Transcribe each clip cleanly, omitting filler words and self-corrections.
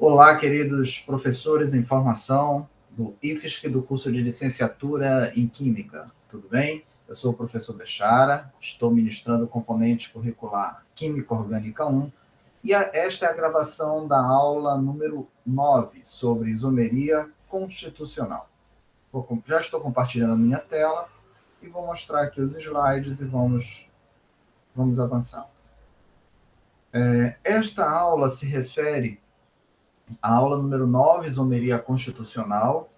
Olá, queridos professores em formação do IFSC, do curso de licenciatura em Química. Tudo bem? Eu sou o professor Bechara, estou ministrando o componente curricular Química Orgânica 1 e esta é a gravação da aula número 9 sobre isomeria constitucional. Já estou compartilhando a minha tela e vou mostrar aqui os slides e vamos avançar. Esta aula se refere à aula número 9, isomeria constitucional,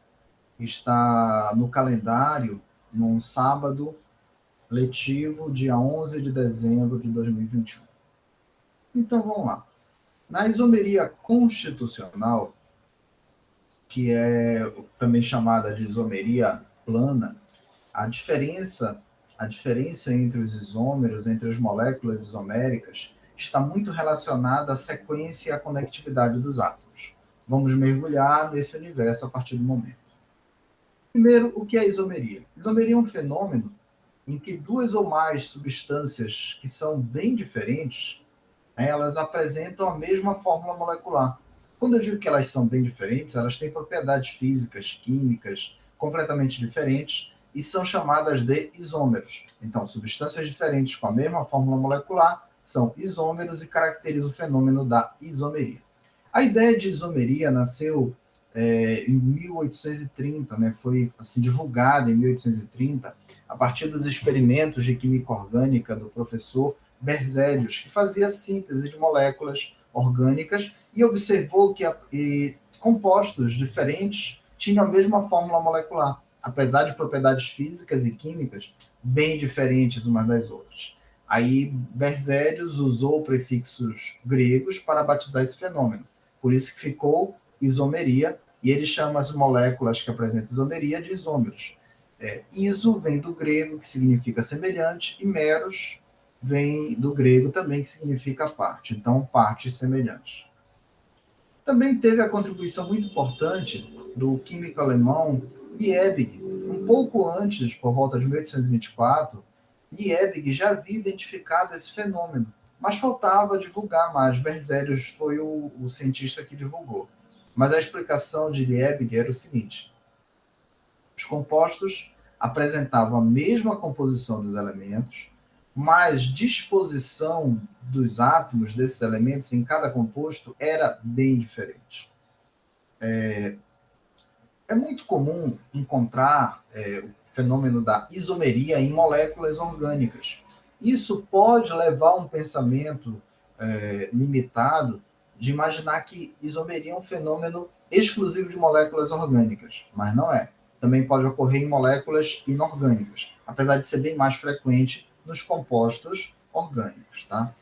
está no calendário, num sábado letivo, dia 11 de dezembro de 2021. Então, vamos lá. Na isomeria constitucional, que é também chamada de isomeria plana, a diferença entre os isômeros, entre as moléculas isoméricas, está muito relacionada à sequência e à conectividade dos átomos. Vamos mergulhar nesse universo a partir do momento. Primeiro, o que é isomeria? Isomeria é um fenômeno em que duas ou mais substâncias que são bem diferentes, elas apresentam a mesma fórmula molecular. Quando eu digo que elas são bem diferentes, elas têm propriedades físicas, químicas, completamente diferentes e são chamadas de isômeros. Então, substâncias diferentes com a mesma fórmula molecular são isômeros e caracterizam o fenômeno da isomeria. A ideia de isomeria nasceu em 1830, foi assim, divulgada em 1830, a partir dos experimentos de química orgânica do professor Berzelius, que fazia síntese de moléculas orgânicas e observou que compostos diferentes tinham a mesma fórmula molecular, apesar de propriedades físicas e químicas bem diferentes umas das outras. Aí Berzelius usou prefixos gregos para batizar esse fenômeno, por isso que ficou isomeria, e ele chama as moléculas que apresentam isomeria de isômeros. Iso vem do grego, que significa semelhante, e meros vem do grego também, que significa parte. Então, partes semelhantes. Também teve a contribuição muito importante do químico alemão Liebig. Um pouco antes, por volta de 1824, Liebig já havia identificado esse fenômeno, mas faltava divulgar mais. Berzelius foi o cientista que divulgou. Mas a explicação de Liebig era o seguinte: os compostos apresentavam a mesma composição dos elementos, mas disposição dos átomos desses elementos em cada composto era bem diferente. É muito comum encontrar o fenômeno da isomeria em moléculas orgânicas. Isso pode levar a um pensamento limitado de imaginar que isomeria é um fenômeno exclusivo de moléculas orgânicas, mas não é. Também pode ocorrer em moléculas inorgânicas, apesar de ser bem mais frequente nos compostos orgânicos, tá?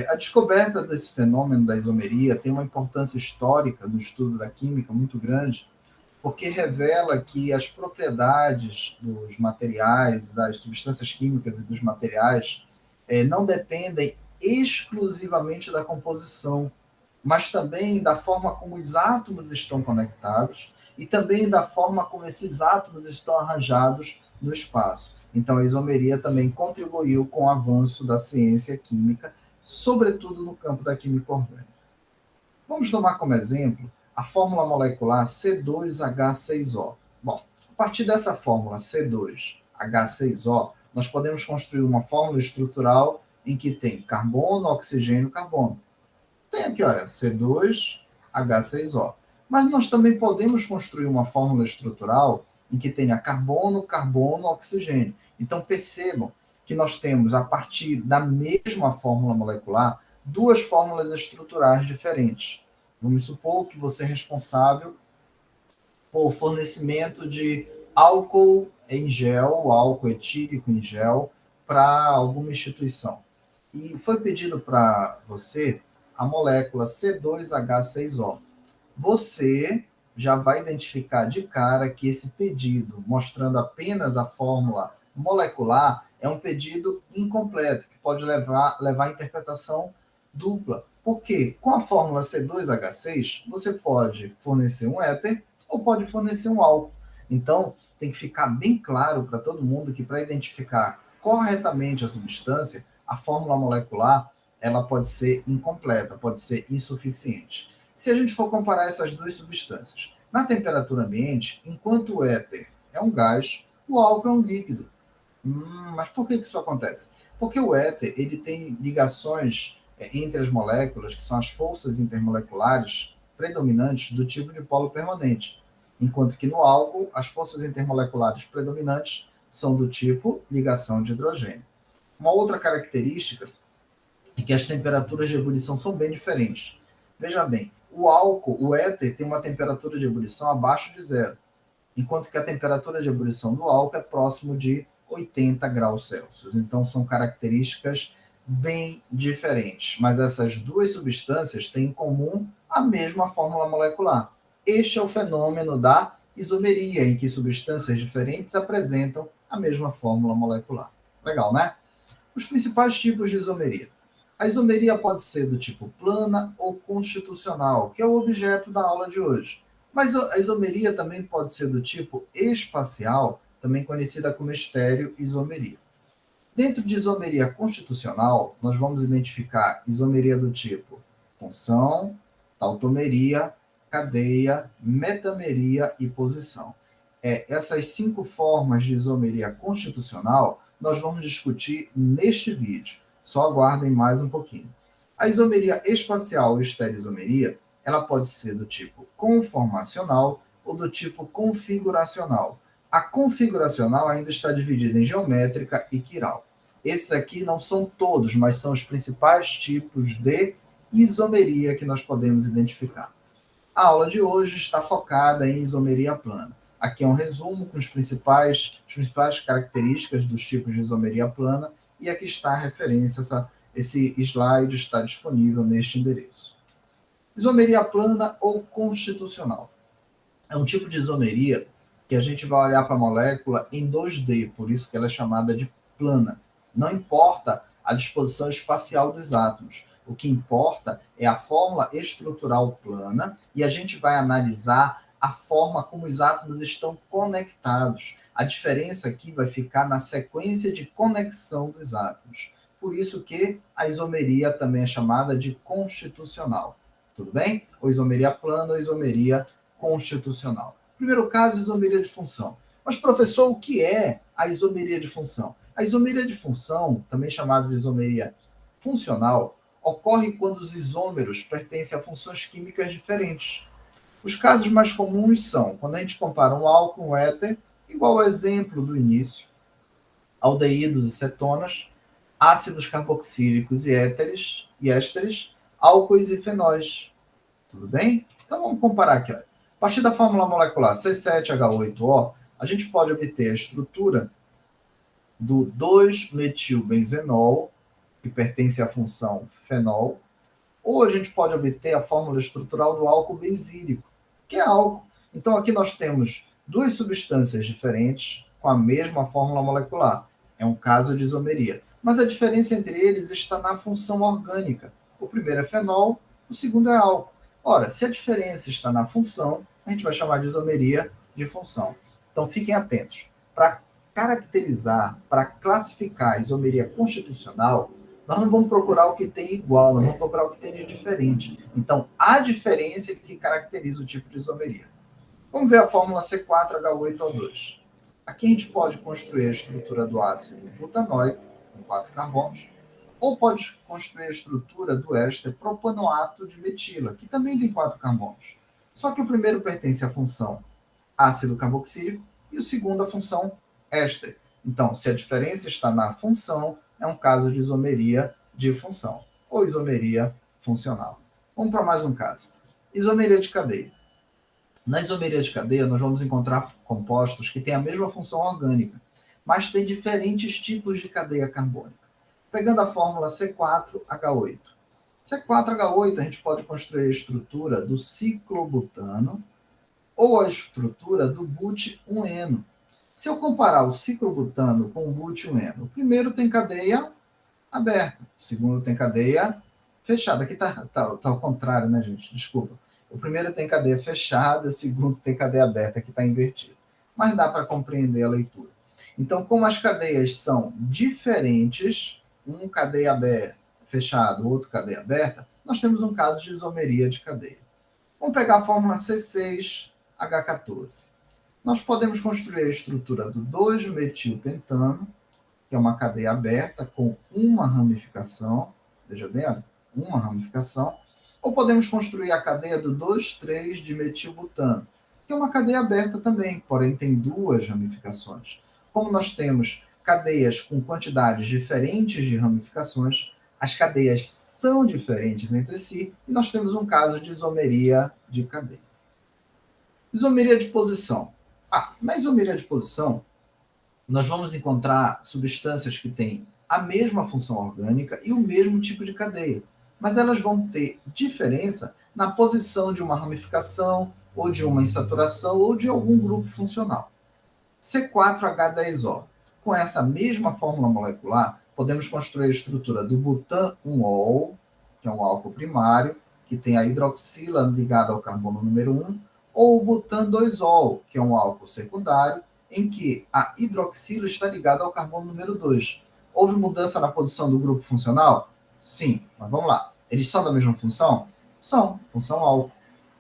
A descoberta desse fenômeno da isomeria tem uma importância histórica no estudo da química muito grande, porque revela que as propriedades dos materiais, das substâncias químicas e dos materiais não dependem exclusivamente da composição, mas também da forma como os átomos estão conectados e também da forma como esses átomos estão arranjados no espaço. Então, a isomeria também contribuiu com o avanço da ciência química, sobretudo no campo da química orgânica. Vamos tomar como exemplo a fórmula molecular C2H6O. Bom, a partir dessa fórmula C2H6O, nós podemos construir uma fórmula estrutural em que tem carbono, oxigênio, carbono. Tem aqui, olha, C2H6O. Mas nós também podemos construir uma fórmula estrutural em que tenha carbono, carbono, oxigênio. Então, percebam que nós temos, a partir da mesma fórmula molecular, duas fórmulas estruturais diferentes. Vamos supor que você é responsável por fornecimento de álcool em gel, álcool etílico em gel, para alguma instituição. E foi pedido para você a molécula C2H6O. Você já vai identificar de cara que esse pedido, mostrando apenas a fórmula molecular, é um pedido incompleto, que pode levar à interpretação dupla. Porque com a fórmula C2H6, você pode fornecer um éter ou pode fornecer um álcool. Então, tem que ficar bem claro para todo mundo que para identificar corretamente a substância, a fórmula molecular ela pode ser incompleta, pode ser insuficiente. se a gente for comparar essas duas substâncias. Na temperatura ambiente, enquanto o éter é um gás, o álcool é um líquido. Mas por que isso acontece? Porque o éter ele tem ligações entre as moléculas, que são as forças intermoleculares predominantes do tipo de polo permanente, enquanto que no álcool as forças intermoleculares predominantes são do tipo ligação de hidrogênio. Uma outra característica é que as temperaturas de ebulição são bem diferentes. Veja bem, o álcool, o éter, tem uma temperatura de ebulição abaixo de zero, enquanto que a temperatura de ebulição do álcool é próximo de 80 graus Celsius. Então, são características bem diferentes. Mas essas duas substâncias têm em comum a mesma fórmula molecular. Este é o fenômeno da isomeria, em que substâncias diferentes apresentam a mesma fórmula molecular. Legal, né? Os principais tipos de isomeria. A isomeria pode ser do tipo plana ou constitucional, que é o objeto da aula de hoje. Mas a isomeria também pode ser do tipo espacial, também conhecida como estereoisomeria. Dentro de isomeria constitucional, nós vamos identificar isomeria do tipo função, tautomeria, cadeia, metameria e posição. Essas 5 formas de isomeria constitucional nós vamos discutir neste vídeo. Só aguardem mais um pouquinho. A isomeria espacial e estereoisomeria, ela pode ser do tipo conformacional ou do tipo configuracional. A configuracional ainda está dividida em geométrica e quiral. Esses aqui não são todos, mas são os principais tipos de isomeria que nós podemos identificar. A aula de hoje está focada em isomeria plana. Aqui é um resumo com as principais características dos tipos de isomeria plana, e aqui está a referência, esse slide está disponível neste endereço. Isomeria plana ou constitucional. É um tipo de isomeria que a gente vai olhar para a molécula em 2D, por isso que ela é chamada de plana. Não importa a disposição espacial dos átomos. O que importa é a fórmula estrutural plana, e a gente vai analisar a forma como os átomos estão conectados. A diferença aqui vai ficar na sequência de conexão dos átomos. Por isso que a isomeria também é chamada de constitucional. Tudo bem? Ou isomeria plana ou isomeria constitucional. Primeiro caso, isomeria de função. Mas, professor, o que é a isomeria de função? A isomeria de função, também chamada de isomeria funcional, ocorre quando os isômeros pertencem a funções químicas diferentes. Os casos mais comuns são quando a gente compara um álcool com um éter, igual ao exemplo do início, aldeídos e cetonas, ácidos carboxílicos e ésteres, álcoois e fenóis. Tudo bem? Então vamos comparar aqui. Ó. A partir da fórmula molecular C7H8O, a gente pode obter a estrutura do 2-metilbenzenol, que pertence à função fenol, ou a gente pode obter a fórmula estrutural do álcool benzílico, que é álcool. Então aqui nós temos duas substâncias diferentes com a mesma fórmula molecular. É um caso de isomeria. Mas a diferença entre eles está na função orgânica. O primeiro é fenol, o segundo é álcool. Ora, se a diferença está na função, a gente vai chamar de isomeria de função. Então fiquem atentos. Para caracterizar, para classificar a isomeria constitucional, nós não vamos procurar o que tem igual, nós vamos procurar o que tem de diferente. Então, a diferença que caracteriza o tipo de isomeria. Vamos ver a fórmula C4H8O2. Aqui a gente pode construir a estrutura do ácido butanóico, com 4 carbonos, ou pode construir a estrutura do éster propanoato de metila, que também tem 4 carbonos. Só que o primeiro pertence à função ácido carboxílico e o segundo à função éster. Então, se a diferença está na função, é um caso de isomeria de função, ou isomeria funcional. Vamos para mais um caso. Isomeria de cadeia. Na isomeria de cadeia, nós vamos encontrar compostos que têm a mesma função orgânica, mas têm diferentes tipos de cadeia carbônica. Pegando a fórmula C4H8. C4H8, a gente pode construir a estrutura do ciclobutano ou a estrutura do but-1-eno. Se eu comparar o ciclobutano com o but-1-eno, o primeiro tem cadeia aberta, o segundo tem cadeia fechada. Aqui tá ao contrário, né, gente? Desculpa. O primeiro tem cadeia fechada, o segundo tem cadeia aberta, aqui está invertido. Mas dá para compreender a leitura. Então, como as cadeias são diferentes, um cadeia aberta, fechado, outro cadeia aberta, nós temos um caso de isomeria de cadeia. Vamos pegar a fórmula C6H14. Nós podemos construir a estrutura do 2-metilpentano, que é uma cadeia aberta com uma ramificação, veja bem, olha, uma ramificação, ou podemos construir a cadeia do 2,3-dimetilbutano, que é uma cadeia aberta também, porém tem duas ramificações. Como nós temos cadeias com quantidades diferentes de ramificações, as cadeias são diferentes entre si, e nós temos um caso de isomeria de cadeia. Isomeria de posição. Na isomeria de posição, nós vamos encontrar substâncias que têm a mesma função orgânica e o mesmo tipo de cadeia, mas elas vão ter diferença na posição de uma ramificação, ou de uma insaturação, ou de algum grupo funcional. C4H10O. Com essa mesma fórmula molecular, podemos construir a estrutura do butan-1-ol, que é um álcool primário, que tem a hidroxila ligada ao carbono número 1, ou o butan-2-ol, que é um álcool secundário, em que a hidroxila está ligada ao carbono número 2. Houve mudança na posição do grupo funcional? Sim, mas vamos lá. Eles são da mesma função? São, função álcool.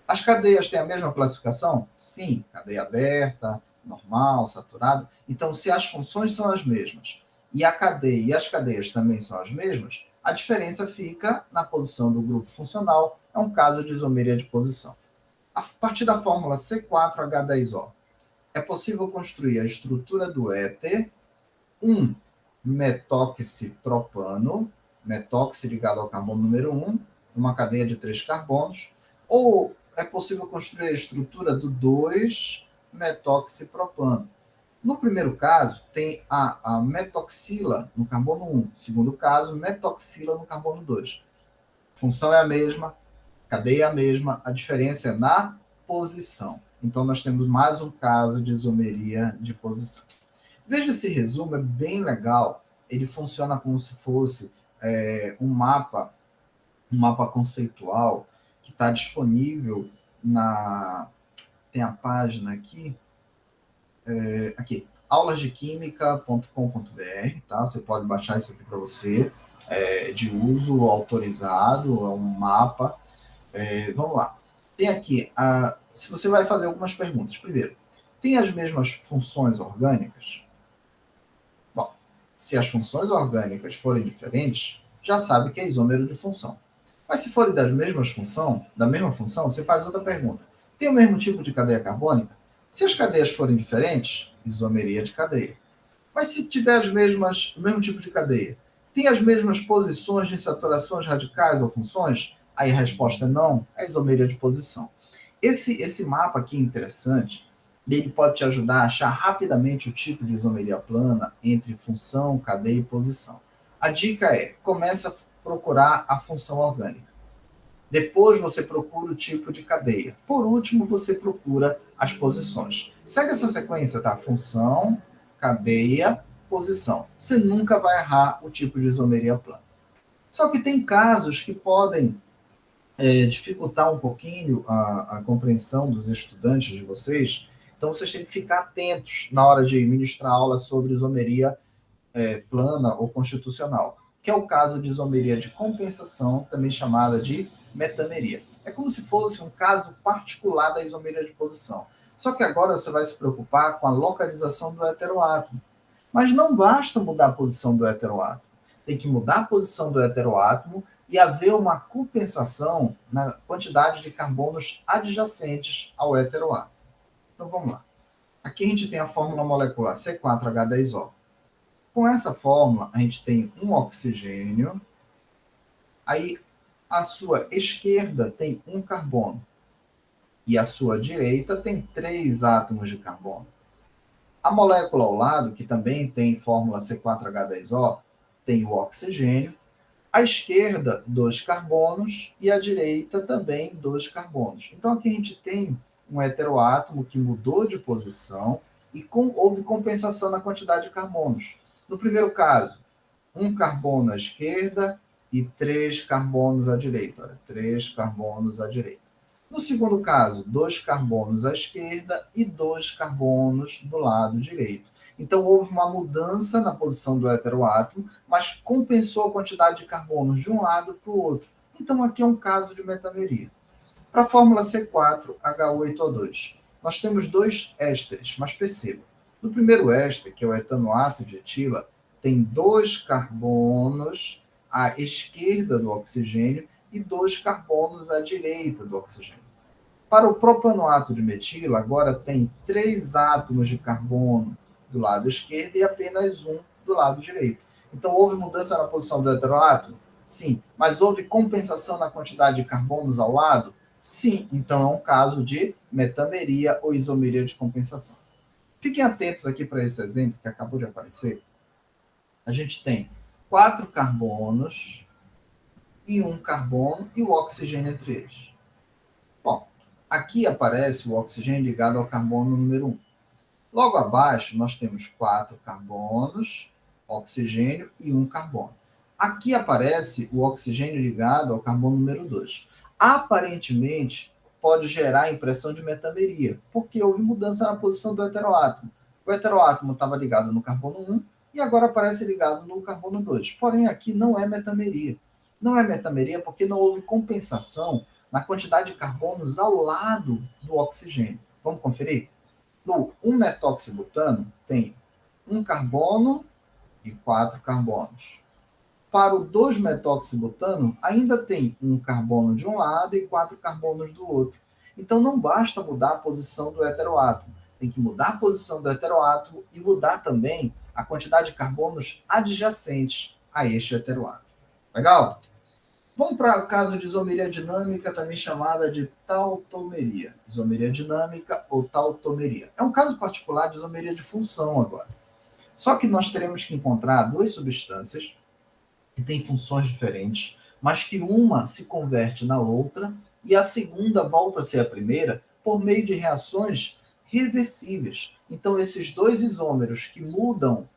As cadeias têm a mesma classificação? Sim, cadeia aberta, normal, saturado. Então, se as funções são as mesmas e a cadeia e as cadeias também são as mesmas, a diferença fica na posição do grupo funcional. É um caso de isomeria de posição. A partir da fórmula C4H10O, é possível construir a estrutura do éter, um metoxipropano, metóxi ligado ao carbono número 1, uma cadeia de 3 carbonos, ou é possível construir a estrutura do 2-metoxipropano. No primeiro caso, tem a metoxila no carbono 1. No segundo caso, metoxila no carbono 2. Função é a mesma, cadeia é a mesma, a diferença é na posição. Então, nós temos mais um caso de isomeria de posição. Veja, esse resumo é bem legal. Ele funciona como se fosse um mapa conceitual que está disponível tem a página aqui, aulasdequimica.com.br, tá? Você pode baixar isso aqui para você, de uso autorizado, é um mapa. Vamos lá. Tem aqui, se você vai fazer algumas perguntas. Primeiro, tem as mesmas funções orgânicas? Bom, se as funções orgânicas forem diferentes, já sabe que é isômero de função. Mas se forem da mesma função, você faz outra pergunta. Tem o mesmo tipo de cadeia carbônica? Se as cadeias forem diferentes, isomeria de cadeia. Mas se tiver o mesmo tipo de cadeia, tem as mesmas posições de insaturações radicais ou funções? Aí a resposta é não, é isomeria de posição. Esse mapa aqui é interessante, ele pode te ajudar a achar rapidamente o tipo de isomeria plana entre função, cadeia e posição. A dica é, começa a procurar a função orgânica. Depois você procura o tipo de cadeia. Por último, você procura as posições. Segue essa sequência, tá? Função, cadeia, posição. Você nunca vai errar o tipo de isomeria plana. Só que tem casos que podem dificultar um pouquinho a compreensão dos estudantes de vocês. Então, vocês têm que ficar atentos na hora de ministrar aula sobre isomeria plana ou constitucional, que é o caso de isomeria de compensação, também chamada de metameria. É como se fosse um caso particular da isomeria de posição. Só que agora você vai se preocupar com a localização do heteroátomo. Mas não basta mudar a posição do heteroátomo. Tem que mudar a posição do heteroátomo e haver uma compensação na quantidade de carbonos adjacentes ao heteroátomo. Então vamos lá. Aqui a gente tem a fórmula molecular C4H10O. Com essa fórmula, a gente tem um oxigênio, aí a sua esquerda tem um carbono e a sua direita tem 3 átomos de carbono. A molécula ao lado, que também tem fórmula C4H10O, tem o oxigênio, à esquerda 2 carbonos e à direita também 2 carbonos. Então aqui a gente tem um heteroátomo que mudou de posição e houve compensação na quantidade de carbonos. No primeiro caso, 1 carbono à esquerda e 3 carbonos à direita. Olha, 3 carbonos à direita. No segundo caso, 2 carbonos à esquerda e 2 carbonos do lado direito. Então, houve uma mudança na posição do heteroátomo, mas compensou a quantidade de carbonos de um lado para o outro. Então, aqui é um caso de metameria. Para a fórmula C4H8O2, nós temos dois ésteres, mas perceba, no primeiro éster, que é o etanoato de etila, tem 2 carbonos à esquerda do oxigênio e 2 carbonos à direita do oxigênio. Para o propanoato de metila, agora tem 3 átomos de carbono do lado esquerdo e apenas um do lado direito. Então, houve mudança na posição do heteroátomo? Sim. Mas houve compensação na quantidade de carbonos ao lado? Sim. Então, é um caso de metameria ou isomeria de compensação. Fiquem atentos aqui para esse exemplo que acabou de aparecer. A gente tem 4 carbonos e um carbono e o oxigênio entre eles. Bom, aqui aparece o oxigênio ligado ao carbono número 1. Logo abaixo, nós temos 4 carbonos, oxigênio e um carbono. Aqui aparece o oxigênio ligado ao carbono número 2. Aparentemente, pode gerar a impressão de metameria, porque houve mudança na posição do heteroátomo. O heteroátomo estava ligado no carbono 1 e agora aparece ligado no carbono 2. Porém, aqui não é metameria. Não é metameria porque não houve compensação na quantidade de carbonos ao lado do oxigênio. Vamos conferir? No 1-metoxibutano tem um carbono e 4 carbonos. Para o 2-metoxibutano, ainda tem um carbono de um lado e 4 carbonos do outro. Então, não basta mudar a posição do heteroátomo. Tem que mudar a posição do heteroátomo e mudar também a quantidade de carbonos adjacentes a este heteroátomo. Legal? Vamos para o caso de isomeria dinâmica, também chamada de tautomeria. Isomeria dinâmica ou tautomeria. É um caso particular de isomeria de função agora. Só que nós teremos que encontrar duas substâncias que têm funções diferentes, mas que uma se converte na outra e a segunda volta a ser a primeira por meio de reações reversíveis. Então, esses dois isômeros que mudam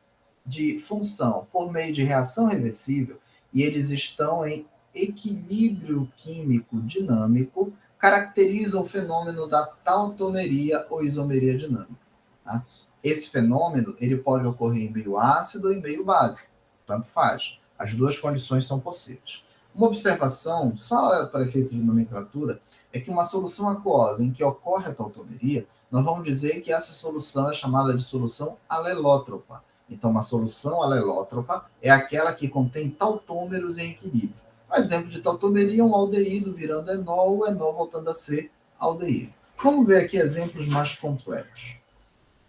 de função por meio de reação reversível e eles estão em equilíbrio químico dinâmico, caracterizam o fenômeno da tautomeria ou isomeria dinâmica. Tá? Esse fenômeno ele pode ocorrer em meio ácido ou em meio básico, tanto faz. As duas condições são possíveis. Uma observação, só para efeito de nomenclatura, é que uma solução aquosa em que ocorre a tautomeria, nós vamos dizer que essa solução é chamada de solução alelótropa. Então, uma solução alelótropa é aquela que contém tautômeros em equilíbrio. Um exemplo de tautomeria é um aldeído virando enol, o enol voltando a ser aldeído. Vamos ver aqui exemplos mais completos.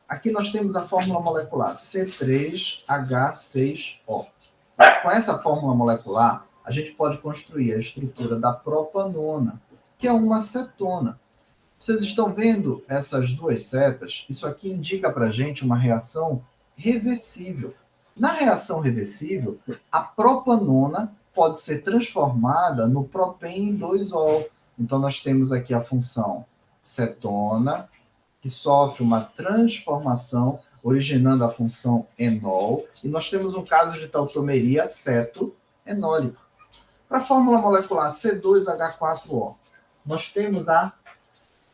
Aqui nós temos a fórmula molecular C3H6O. Com essa fórmula molecular, a gente pode construir a estrutura da propanona, que é uma cetona. Vocês estão vendo essas duas setas? Isso aqui indica para a gente uma reação reversível. Na reação reversível, a propanona pode ser transformada no propen-2-ol. Então, nós temos aqui a função cetona, que sofre uma transformação, originando a função enol, e nós temos um caso de tautomeria ceto-enólico. Para a fórmula molecular C2H4O, nós temos a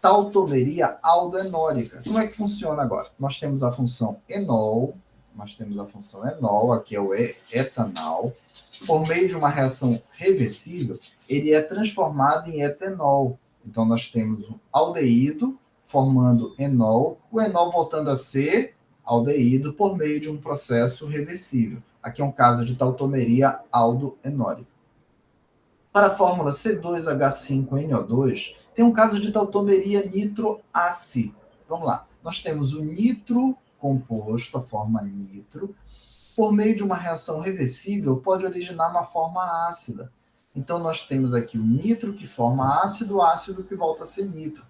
tautomeria aldoenólica. Como é que funciona agora? Nós temos a função enol, aqui é o etanal. Por meio de uma reação reversível, ele é transformado em etanol. Então, nós temos um aldeído formando enol, o enol voltando a ser aldeído por meio de um processo reversível. Aqui é um caso de tautomeria aldoenólica. Para a fórmula C2H5NO2, tem um caso de tautomeria nitroácida. Vamos lá. Nós temos o nitro composto, a forma nitro, por meio de uma reação reversível, pode originar uma forma ácida. Então, nós temos aqui o nitro que forma ácido, o ácido que volta a ser nitro.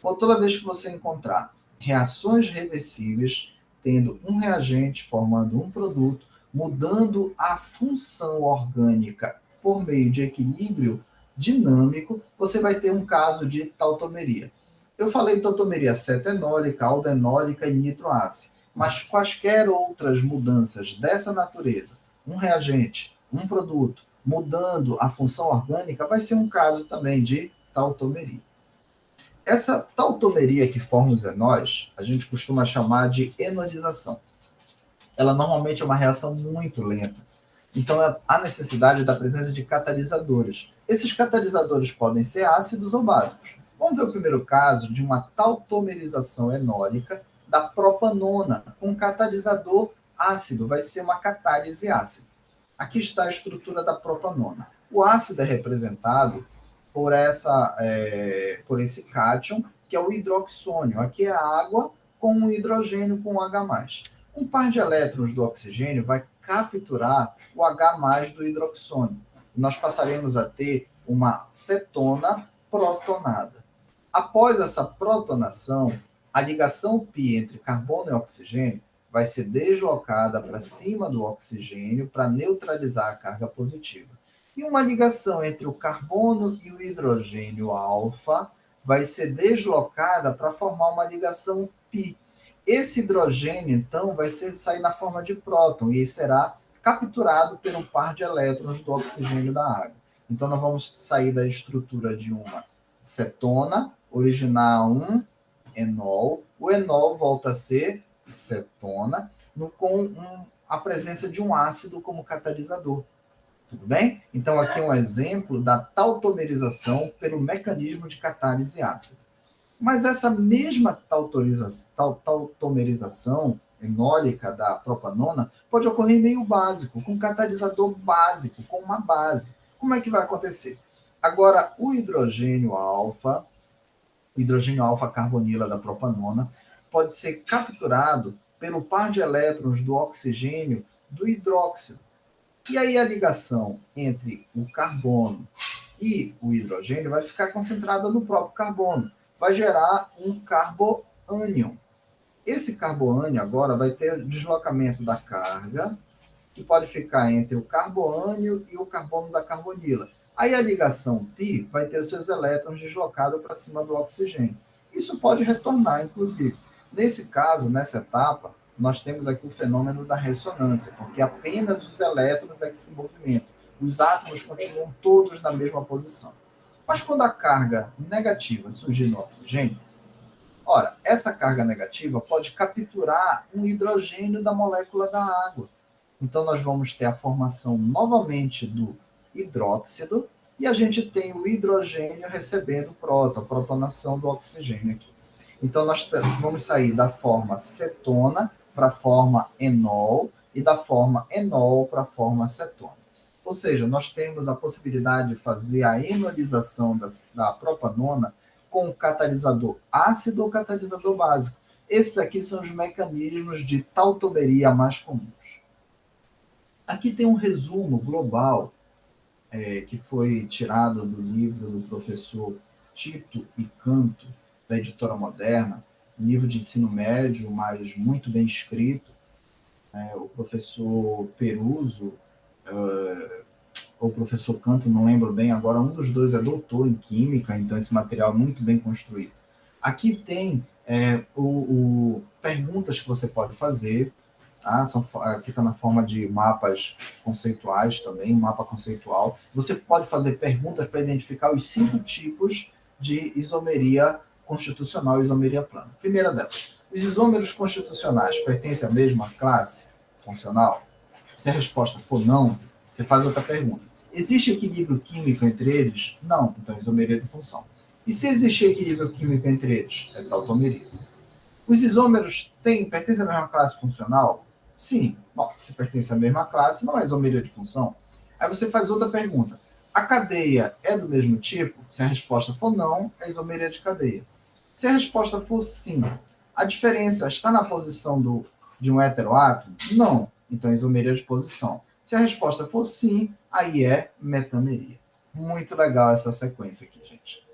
Bom, toda vez que você encontrar reações reversíveis, tendo um reagente formando um produto, mudando a função orgânica por meio de equilíbrio dinâmico, você vai ter um caso de tautomeria. Eu falei tautomeria cetoenólica, aldoenólica e nitroácida, mas quaisquer outras mudanças dessa natureza, um reagente, um produto, mudando a função orgânica, vai ser um caso também de tautomeria. Essa tautomeria que forma os enóis, a gente costuma chamar de enolização. Ela normalmente é uma reação muito lenta. Então, há necessidade da presença de catalisadores. Esses catalisadores podem ser ácidos ou básicos. Vamos ver o primeiro caso de uma tautomerização enólica da propanona com catalisador ácido. Vai ser uma catálise ácida. Aqui está a estrutura da propanona. O ácido é representado por esse cátion, que é o hidroxônio. Aqui é a água com um hidrogênio com H+. Um par de elétrons do oxigênio vai capturar o H+ do hidroxônio. Nós passaremos a ter uma cetona protonada. Após essa protonação, a ligação π entre carbono e oxigênio vai ser deslocada para cima do oxigênio para neutralizar a carga positiva. E uma ligação entre o carbono e o hidrogênio alfa vai ser deslocada para formar uma ligação π. Esse hidrogênio, então, vai sair na forma de próton e será capturado pelo par de elétrons do oxigênio da água. Então, nós vamos sair da estrutura de uma cetona, originar um enol. O enol volta a ser cetona, com a presença de um ácido como catalisador. Tudo bem? Então, aqui é um exemplo da tautomerização pelo mecanismo de catálise ácida. Mas essa mesma tautomerização enólica da propanona pode ocorrer em meio básico, com catalisador básico, com uma base. Como é que vai acontecer? Agora, o hidrogênio alfa carbonila da propanona, pode ser capturado pelo par de elétrons do oxigênio do hidróxido. E aí a ligação entre o carbono e o hidrogênio vai ficar concentrada no próprio carbono. Vai gerar um carboânion. Esse carboânion agora vai ter o deslocamento da carga, que pode ficar entre o carboânion e o carbono da carbonila. Aí a ligação π vai ter os seus elétrons deslocados para cima do oxigênio. Isso pode retornar, inclusive. Nesse caso, nessa etapa, nós temos aqui o fenômeno da ressonância, porque apenas os elétrons é que se movimentam. Os átomos continuam todos na mesma posição. Mas quando a carga negativa surgir no oxigênio, ora, essa carga negativa pode capturar um hidrogênio da molécula da água. Então, nós vamos ter a formação novamente do hidróxido e a gente tem o hidrogênio recebendo a protonação do oxigênio aqui. Então, nós vamos sair da forma cetona para a forma enol e da forma enol para a forma cetona. Ou seja, nós temos a possibilidade de fazer a enolização da propanona com o catalisador ácido ou catalisador básico. Esses aqui são os mecanismos de tautomeria mais comuns. Aqui tem um resumo global que foi tirado do livro do professor Tito e Canto, da editora Moderna, um livro de ensino médio, mas muito bem escrito. O professor Peruso, ou o professor Canto, não lembro bem agora, um dos dois é doutor em Química, então esse material é muito bem construído. Aqui tem perguntas que você pode fazer, tá? Aqui está na forma de mapas conceituais também, um mapa conceitual. Você pode fazer perguntas para identificar os 5 tipos de isomeria constitucional e isomeria plana. Primeira delas, os isômeros constitucionais pertencem à mesma classe funcional? Se a resposta for não, você faz outra pergunta. Existe equilíbrio químico entre eles? Não, então isomeria de função. E se existir equilíbrio químico entre eles? É tautomeria. Os isômeros pertencem à mesma classe funcional? Sim. Bom, se pertence à mesma classe, não é isomeria de função. Aí você faz outra pergunta. A cadeia é do mesmo tipo? Se a resposta for não, é isomeria de cadeia. Se a resposta for sim, a diferença está na posição de um heteroátomo? Não. Então, isomeria de posição. Se a resposta for sim, aí é metameria. Muito legal essa sequência aqui, gente.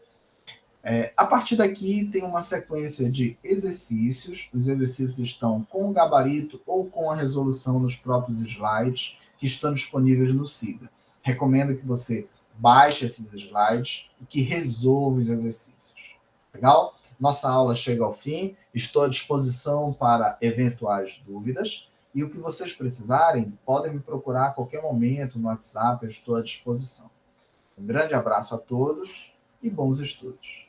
A partir daqui tem uma sequência de exercícios. Os exercícios estão com o gabarito ou com a resolução nos próprios slides que estão disponíveis no SIGA. Recomendo que você baixe esses slides e que resolva os exercícios. Legal? Nossa aula chega ao fim. Estou à disposição para eventuais dúvidas. E o que vocês precisarem, podem me procurar a qualquer momento no WhatsApp, eu estou à disposição. Um grande abraço a todos e bons estudos.